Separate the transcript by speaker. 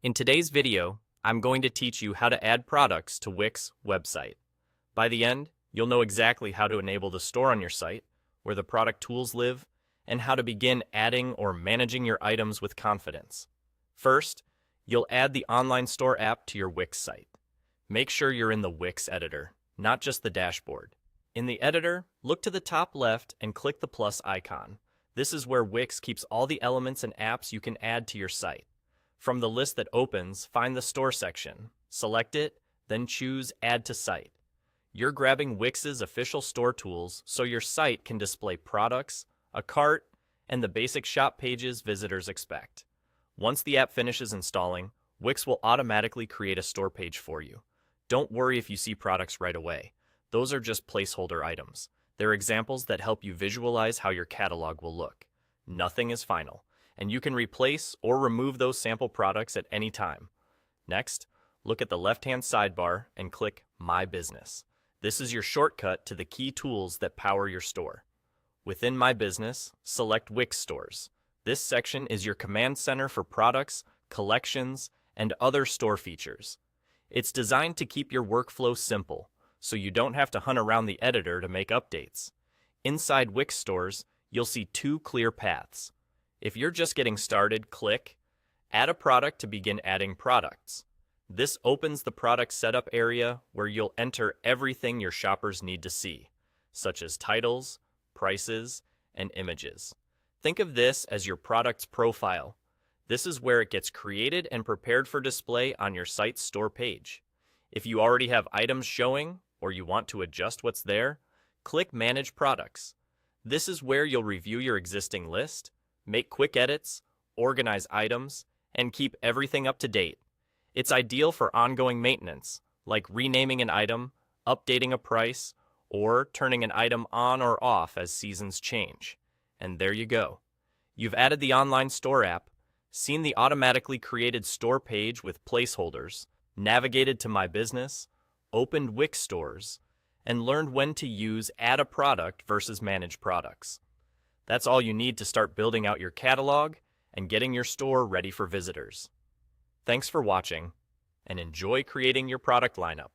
Speaker 1: In today's video, I'm going to teach you how to add products to Wix website. By the end, you'll know exactly how to enable the store on your site, where the product tools live, and how to begin adding or managing your items with confidence. First, you'll add the online store app to your Wix site. Make sure you're in the Wix editor, not just the dashboard. In the editor, look to the top left and click the plus icon. This is where Wix keeps all the elements and apps you can add to your site. From the list that opens, find the store section, select it, then choose Add to Site. You're grabbing Wix's official store tools so your site can display products, a cart, and the basic shop pages visitors expect. Once the app finishes installing, Wix will automatically create a store page for you. Don't worry if you see products right away. Those are just placeholder items. They're examples that help you visualize how your catalog will look. Nothing is final, and you can replace or remove those sample products at any time. Next, look at the left-hand sidebar and click My Business. This is your shortcut to the key tools that power your store. Within My Business, select Wix Stores. This section is your command center for products, collections, and other store features. It's designed to keep your workflow simple, so you don't have to hunt around the editor to make updates. Inside Wix Stores, you'll see two clear paths. If you're just getting started, click Add a Product to begin adding products. This opens the product setup area where you'll enter everything your shoppers need to see, such as titles, prices, and images. Think of this as your product's profile. This is where it gets created and prepared for display on your site's store page. If you already have items showing or you want to adjust what's there, click Manage Products. This is where you'll review your existing list, make quick edits, organize items, and keep everything up to date. It's ideal for ongoing maintenance, like renaming an item, updating a price, or turning an item on or off as seasons change. And there you go. You've added the online store app, seen the automatically created store page with placeholders, navigated to My Business, opened Wix Stores, and learned when to use Add a Product versus Manage Products. That's all you need to start building out your catalog and getting your store ready for visitors. Thanks for watching, and enjoy creating your product lineup.